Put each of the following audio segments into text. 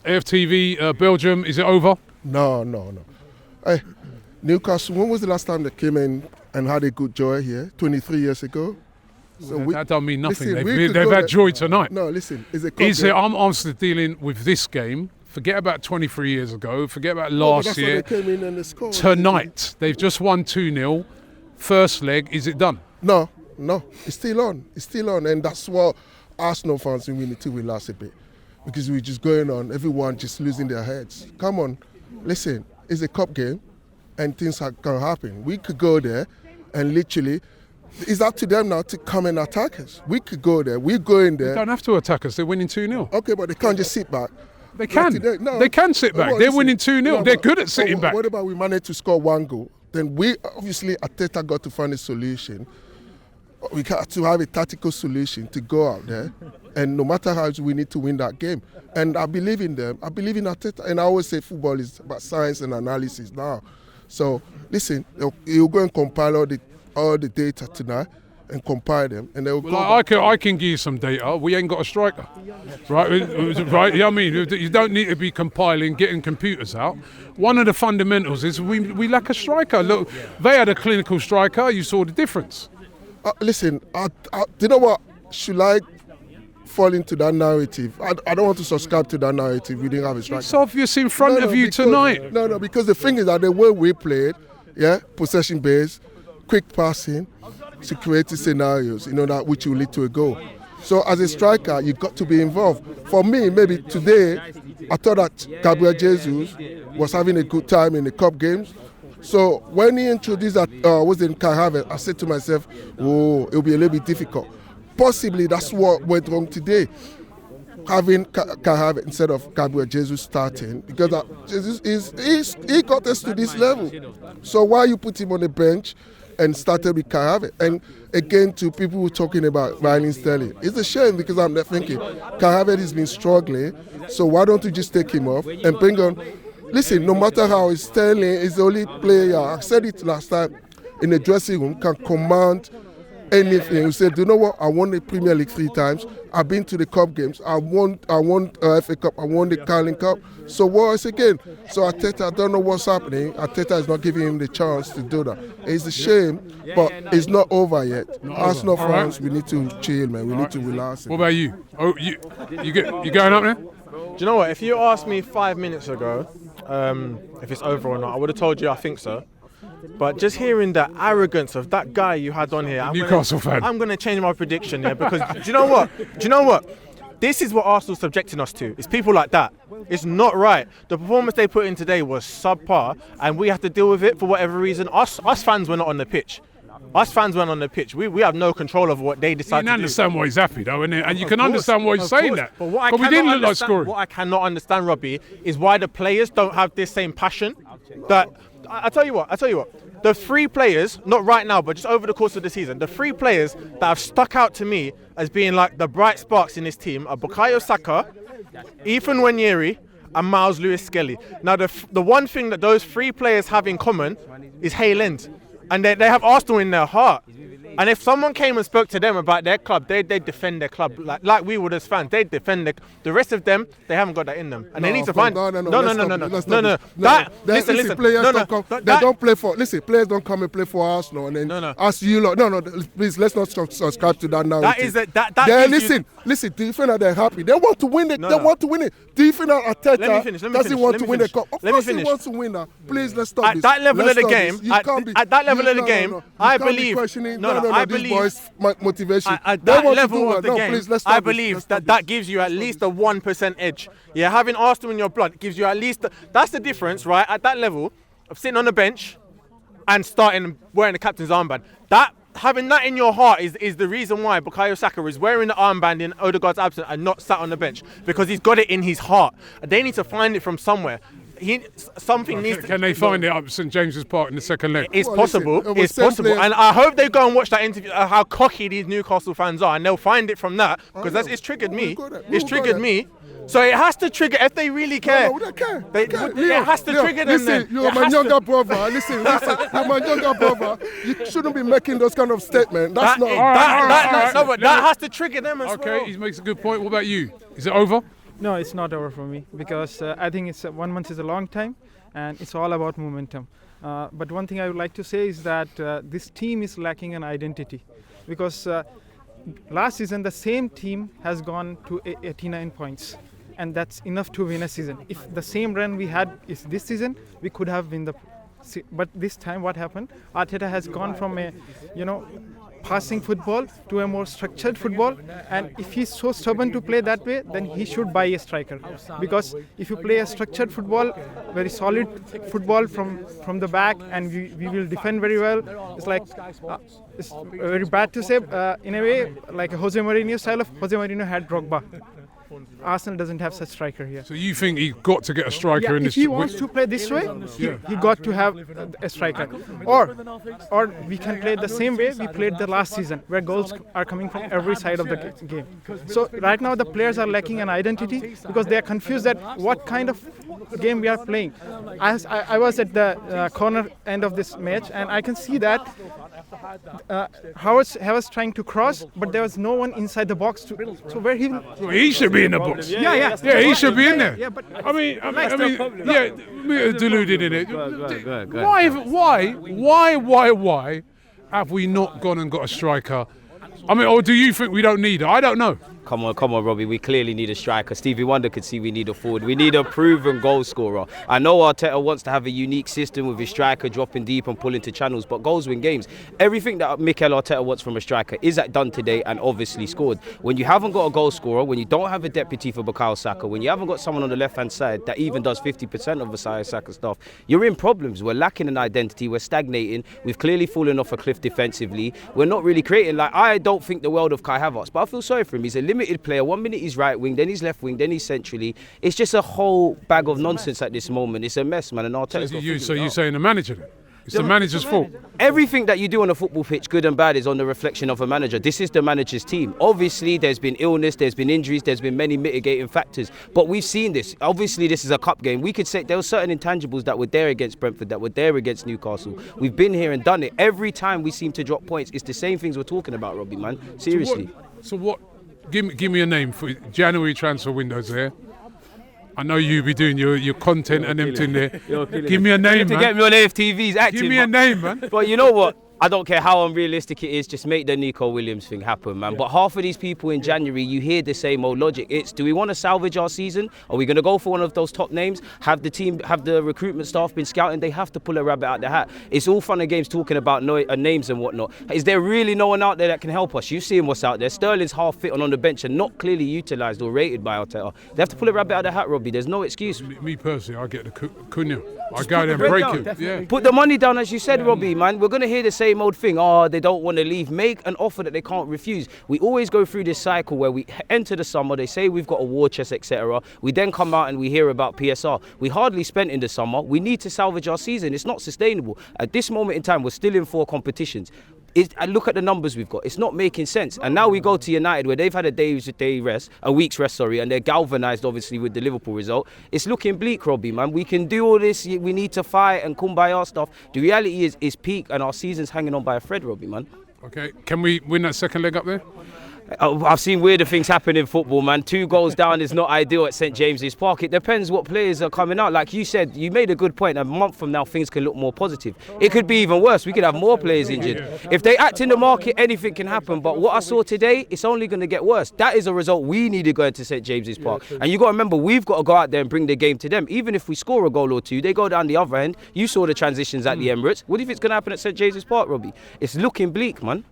AFTV, Belgium, is it over? No. Hey, Newcastle, when was the last time they came in and had a good joy here? 23 years ago? So that don't mean nothing. Listen, they've had joy tonight. No, listen, it's a cup game. I'm still dealing with this game. Forget about 23 years ago. Forget about last year. They came in and they scored. Tonight, they've just won 2-0. First leg, is it done? No, it's still on. And that's what Arsenal fans we need to relax a bit. Because we're just going on, everyone just losing their heads. Come on, listen, it's a cup game and things can happen. We could go there and literally, it's up to them now to come and attack us. We could go there, we're going there. They don't have to attack us, they're winning 2-0. Okay, but they can't just sit back. They can. They can sit back. They're winning 2-0. They're good at sitting back. What about we manage to score one goal? Then we, obviously, Arteta got to find a solution. We got to have a tactical solution to go out there. And no matter how, we need to win that game. And I believe in them. I believe in Arteta. And I always say football is about science and analysis now. So, listen, he'll go and compile all the data tonight and compile them, and they'll go. I can give you some data. We ain't got a striker, right? Right? I mean, you don't need to be compiling, getting computers out. One of the fundamentals is we lack a striker. Look, they had a clinical striker. You saw the difference. Listen, do you know what? Should I fall into that narrative? I don't want to subscribe to that narrative. We didn't have a striker. It's obvious in front of you tonight. No, because the thing is that the way we played, possession based, quick passing, to create scenarios, that which will lead to a goal. So as a striker, you've got to be involved. For me, maybe today, I thought that Gabriel Jesus was having a good time in the cup games. So when he introduced that was in Kai Havertz, I said to myself, it'll be a little bit difficult. Possibly that's what went wrong today. Having Kai Havertz instead of Gabriel Jesus starting, because Jesus he got us to this level. So why you put him on the bench and started with Kai Havertz? And again, to people who are talking about Raheem Sterling, it's a shame because I'm there thinking Kai Havertz has been struggling, so why don't you just take him off and bring on? Listen, no matter how Sterling is the only player, I said it last time, in the dressing room, can command anything. He said, you know what, I won the Premier League 3 times, I've been to the cup games, I won FA Cup, I won the Carling Cup, so what else again? So Arteta, I don't know what's happening. Arteta is not giving him the chance to do that. It's a shame, but it's not over yet. Arsenal fans, we need to chill, man. We need to relax. What about you? Oh, you going up there? Do you know what? If you asked me 5 minutes ago if it's over or not, I would have told you I think so. But just hearing the arrogance of that guy you had on here, Newcastle fan, I'm going to change my prediction there because do you know what? This is what Arsenal's subjecting us to. It's people like that. It's not right. The performance they put in today was subpar, and we have to deal with it for whatever reason. Us fans were not on the pitch. We have no control over what they decide to do. You can understand why he's happy, though, innit? And you can understand why he's saying that. But we didn't look like scoring. What I cannot understand, Robbie, is why the players don't have this same passion. That I tell you what. The 3 players, not right now, but just over the course of the season, the 3 players that have stuck out to me as being like the bright sparks in this team are Bukayo Saka, Ethan Nwaneri, and Miles Lewis-Skelly. Now, the one thing that those 3 players have in common is Hale End. And they have Arsenal in their heart. And if someone came and spoke to them about their club, they'd defend their club like we would as fans. They'd defend the rest of them. They haven't got that in them, and they need to find. No. Listen. Players don't play for. Listen, players don't come and play for Arsenal, and then ask you lot. No. Please, let's not subscribe to that now. Listen. Do you think that they're happy? They want to win it. They want to win it. Do you think that Arteta doesn't want to win the cup? Of course he wants to win that. Please, let's stop this. At that level of the game, at that level of the game, I believe. I believe motivation. At that level of the game, I believe that gives you at least a 1% edge. Yeah, having Arsenal in your blood gives you at least. That's the difference, right? At that level of sitting on the bench and starting wearing the captain's armband. Having that in your heart is the reason why Bukayo Saka is wearing the armband in Odegaard's absence and not sat on the bench, because he's got it in his heart. They need to find it from somewhere. Can they find it up St James's Park in the second leg? It's possible. And I hope they go and watch that interview, how cocky these Newcastle fans are, and they'll find it from that, because it's triggered me. It's triggered me. So it has to trigger, if they really care. No, they care. It has to trigger them. Listen, you're my younger brother. Listen, you're my younger brother. You shouldn't be making those kind of statements. That has to trigger them as well. Okay, he makes a good point. What about you? Is it over? No, it's not over for me because I think it's 1 month is a long time, and it's all about momentum. But one thing I would like to say is that this team is lacking an identity, because last season the same team has gone to 89 points, and that's enough to win a season. If the same run we had is this season, we could have win the. But this time, what happened? Arteta has gone from a, passing football to a more structured football, and if he's so stubborn to play that way, then he should buy a striker, because if you play a structured football, very solid football from the back, and we will defend very well, it's like it's very bad to say in a way, like a Jose Mourinho style of Jose Mourinho had Drogba. Arsenal doesn't have such striker here. So you think he's got to get a striker in if this? he wants to play this way, he got to have a striker. Or we can play the same way we played the last season, where goals are coming from every side of the game. So right now the players are lacking an identity because they are confused that what kind of game we are playing. I was at the corner end of this match, and I can see that Havertz trying to cross, but there was no one inside the box. So where he will... Well, he should be in the box. Yeah, he should be in there. Yeah, but I mean, deluded in it. Go ahead. Why have we not gone and got a striker? I mean, or do you think we don't need it? I don't know. Come on, Robbie. We clearly need a striker. Stevie Wonder could see we need a forward. We need a proven goal scorer. I know Arteta wants to have a unique system with his striker dropping deep and pulling to channels, but goals win games. Everything that Mikel Arteta wants from a striker is done today and obviously scored. When you haven't got a goal scorer, when you don't have a deputy for Bukayo Saka, when you haven't got someone on the left-hand side that even does 50% of Bukayo Saka's stuff, you're in problems. We're lacking an identity. We're stagnating. We've clearly fallen off a cliff defensively. We're not really creating. I don't think the world of Kai Havertz, but I feel sorry for him. He's a limited player. 1 minute he's right wing, then he's left wing, then he's centrally. It's just a whole bag of nonsense at this moment. It's a mess, man. And Arteta's So you're saying the manager then? It's the manager's fault. Everything that you do on a football pitch, good and bad, is on the reflection of a manager. This is the manager's team. Obviously, there's been illness, there's been injuries, there's been many mitigating factors. But we've seen this. Obviously, this is a cup game. We could say there were certain intangibles that were there against Brentford, that were there against Newcastle. We've been here and done it. Every time we seem to drop points, it's the same things we're talking about, Robbie, man. Seriously. So what? Give me a name for January transfer windows there. I know you be doing your content and everything there. Give me a name, man. To get me on AFTV's active. Give me a name, man. But you know what? I don't care how unrealistic it is, just make the Nico Williams thing happen, man. But half of these people in January, you hear the same old logic. It's, do we want to salvage our season? Are we going to go for one of those top names? Have the recruitment staff been scouting? They have to pull a rabbit out the hat. It's all fun and games talking about names and whatnot. Is there really no one out there that can help us? You've seen what's out there. Sterling's half fit on the bench and not clearly utilised or rated by Arteta. They have to pull a rabbit out of the hat, Robbie. There's no excuse. Me personally, I get the Cunha. I go there and break him. Yeah. Put the money down, as you said, Robbie, man. We're going to hear the same old thing. Oh, they don't want to leave. Make an offer that they can't refuse. We always go through this cycle where we enter the summer, they say we've got a war chest, etc. We then come out and we hear about PSR. We hardly spent in the summer. We need to salvage our season. It's not sustainable. At this moment in time, we're still in 4 competitions. I look at the numbers we've got. It's not making sense. And now we go to United, where they've had a week's rest, and they're galvanised, obviously, with the Liverpool result. It's looking bleak, Robbie, man. We can do all this. We need to fight and kumbaya stuff. The reality is peak, and our season's hanging on by a thread, Robbie, man. Okay, can we win that second leg up there? I've seen weirder things happen in football, man. 2 goals down is not ideal at St James's Park. It depends what players are coming out. Like you said, you made a good point. A month from now, things can look more positive. It could be even worse. We could have more players injured. If they act in the market, anything can happen. But what I saw today, it's only going to get worse. That is a result we need to go into St James's Park. And you got to remember, we've got to go out there and bring the game to them. Even if we score a goal or 2, they go down the other end. You saw the transitions at the Emirates. What do you think is going to happen at St James's Park, Robbie? It's looking bleak, man.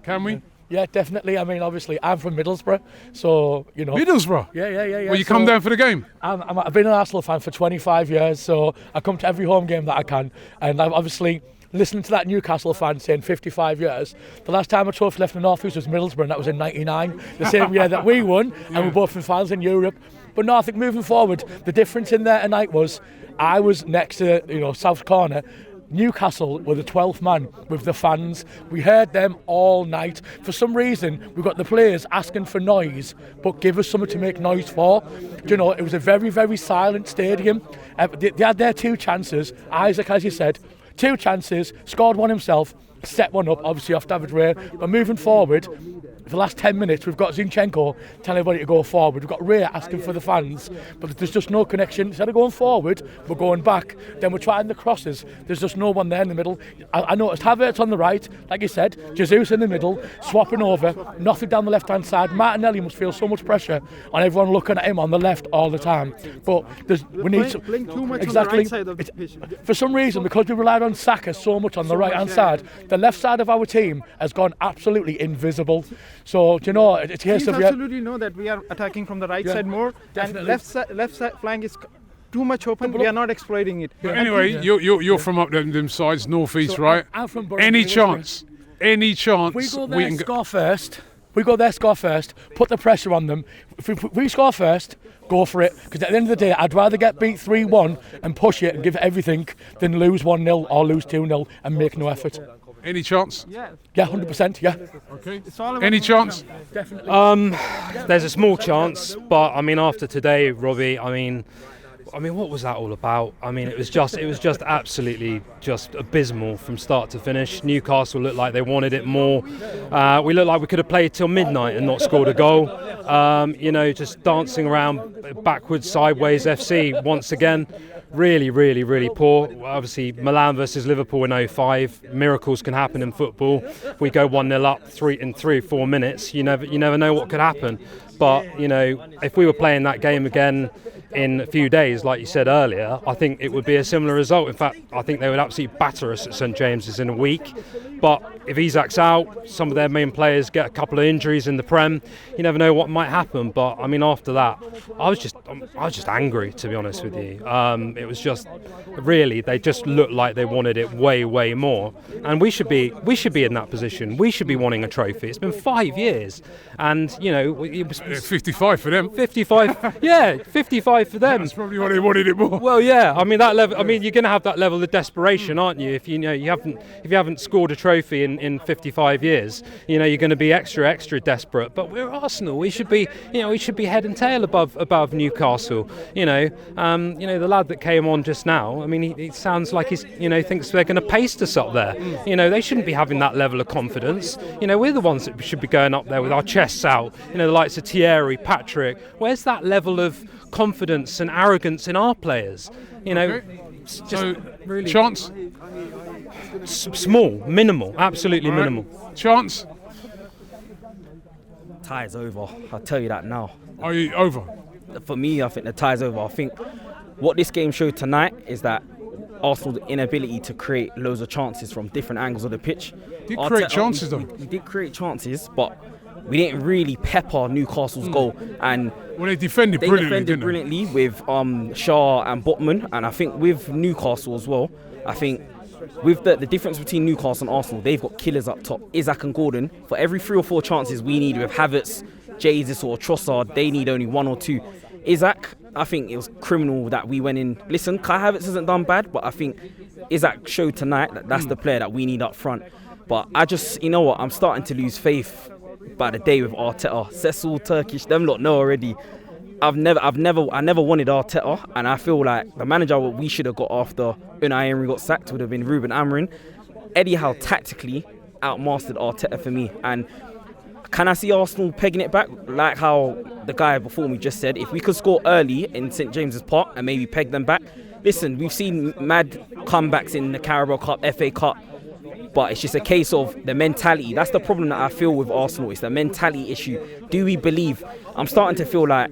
Can we? Yeah, definitely. I mean, obviously, I'm from Middlesbrough, so, you know. Middlesbrough? Yeah. Well, you come down for the game? I've been an Arsenal fan for 25 years, so I come to every home game that I can. And I've obviously listening to that Newcastle fan saying 55 years. The last time a trophy left the North East was Middlesbrough, and that was in 99, the same year that we won, and we're both in finals in Europe. But no, I think moving forward, the difference in there tonight was I was next to, South Corner. Newcastle were the 12th man with the fans. We heard them all night. For some reason, we got the players asking for noise, but give us something to make noise for. It was a very, very silent stadium. They had their 2 chances. Isaac, as you said, 2 chances, scored one himself, set one up, obviously off David Ray. But moving forward, for the last 10 minutes, we've got Zinchenko telling everybody to go forward. We've got Ray asking for the fans, but there's just no connection. Instead of going forward, we're going back. Then we're trying the crosses. There's just no one there in the middle. I noticed Havertz on the right, like you said, Jesus in the middle, swapping over, nothing down the left-hand side. Martinelli must feel so much pressure on everyone looking at him on the left all the time. But we need to... Playing too much exactly. on the right side of the pitch. For some reason, because we relied on Saka so much on the right-hand side, the left side of our team has gone absolutely invisible. So, you know, it's a case Teams of... absolutely know that we are attacking from the right side more, definitely. and left side flank is too much open. We are not exploiting it. But anyway, you're from up them sides, northeast, So right? I'm from Bury, Any chance we go there, can score first. We go there, score first. Put the pressure on them. If we score first, go for it. Because at the end of the day, I'd rather get beat 3-1 and push it and give it everything than lose 1-0 or lose 2-0 and make no effort. Any chance? Yeah, 100%. Yeah. Okay. it's all about Any chance? Definitely. There's a small chance, but I mean, after today, Robbie, I mean, what was that all about? I mean, it was just absolutely just abysmal from start to finish. Newcastle looked like they wanted it more. We looked like we could have played till midnight and not scored a goal. You know, just dancing around backwards, sideways. FC once again, really, really, really poor. Obviously, Milan versus Liverpool in 05. Miracles can happen in football. We go 1-0 up in 3 or 4 minutes. You never know what could happen. But you know, if we were playing that game again in a few days, like you said earlier, I think it would be a similar result. In fact, I think they would absolutely batter us at St James's in a week. But if Isak's out, some of their main players get a couple of injuries in the Prem, you never know what might happen. But I mean, after that, I was just angry, to be honest with you. It was just really, they just looked like they wanted it way, way more. And we should be in that position. We should be wanting a trophy. It's been 5 years, and you know, it was 55 for them. 55. Yeah, 55 for them. That's probably why they wanted it more. Well, yeah. I mean, that level. I mean, you're going to have that level of desperation, aren't you? If you haven't scored a trophy in 55 years, you know you're going to be extra desperate. But we're Arsenal. We should be head and tail above Newcastle. You know, the lad that came on just now. I mean, he sounds like he's thinks they're going to paste us up there. You know, they shouldn't be having that level of confidence. You know, we're the ones that should be going up there with our chests out. You know, the likes of Thierry, Patrick. Where's that level of confidence and arrogance in our players? You know, Okay. just So, really chance? small, minimal, absolutely All right. minimal. Chance? Tie's over. I'll tell you that now. Are you over? For me, I think the tie's over. I think what this game showed tonight is that Arsenal's inability to create loads of chances from different angles of the pitch. Did create chances though. We did create chances, but we didn't really pepper Newcastle's goal. And Well, they defended they brilliantly, defended didn't brilliantly with Shaw and Botman. And I think with Newcastle as well, I think with the difference between Newcastle and Arsenal, they've got killers up top. Isak and Gordon, for every 3 or 4 chances we need with Havertz, Jesus or Trossard, they need only 1 or 2. Isak, I think it was criminal that we went in. Listen, Kai Havertz hasn't done bad, but I think Isak showed tonight that that's the player that we need up front. But I just, you know what, I'm starting to lose faith by the day with Arteta. Cecil, Turkish, them lot know already. I never wanted Arteta, and I feel like the manager what we should have got after Unai Emery got sacked would have been Ruben Amorim. Eddie Howe tactically outmastered Arteta for me, and can I see Arsenal pegging it back like how the guy before me just said? If we could score early in St James's Park and maybe peg them back. Listen, we've seen mad comebacks in the Carabao Cup, FA Cup, but it's just a case of the mentality. That's the problem that I feel with Arsenal. It's the mentality issue. Do we believe? I'm starting to feel like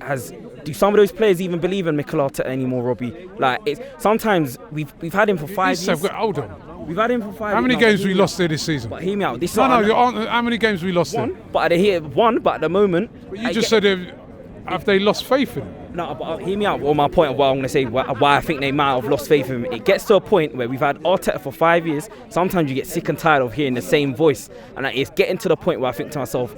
do some of those players even believe in Mikel Arteta anymore, Robbie? Like sometimes we've had him for 5 years. Hold on. We've had him for 5 years. How many now, games but we lost there this season? But hear me out. This No, how many games we lost there? But at the moment. But you just said, have they lost faith in him? No, but hear me out. Well, my point of what I'm going to say, why I think they might have lost faith in him. It gets to a point where we've had Arteta for 5 years. Sometimes you get sick and tired of hearing the same voice. And it's getting to the point where I think to myself,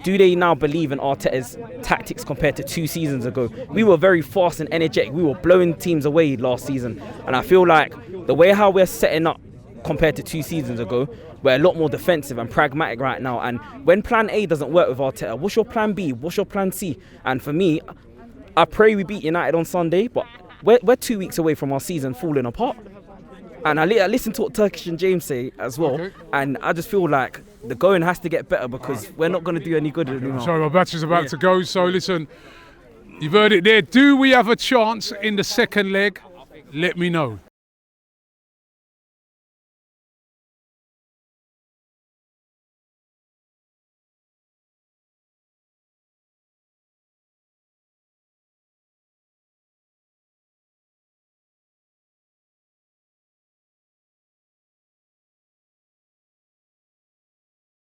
do they now believe in Arteta's tactics compared to 2 seasons ago? We were very fast and energetic. We were blowing teams away last season. And I feel like the way how we're setting up compared to 2 seasons ago, we're a lot more defensive and pragmatic right now. And when plan A doesn't work with Arteta, what's your plan B? What's your plan C? And for me, I pray we beat United on Sunday, but we're 2 weeks away from our season falling apart. And I listened to what Turkish and James say as well, Okay. and I just feel like the going has to get better because we're not going to do any good anymore. Sorry, my battery's about to go. So listen, you've heard it there. Do we have a chance in the second leg? Let me know.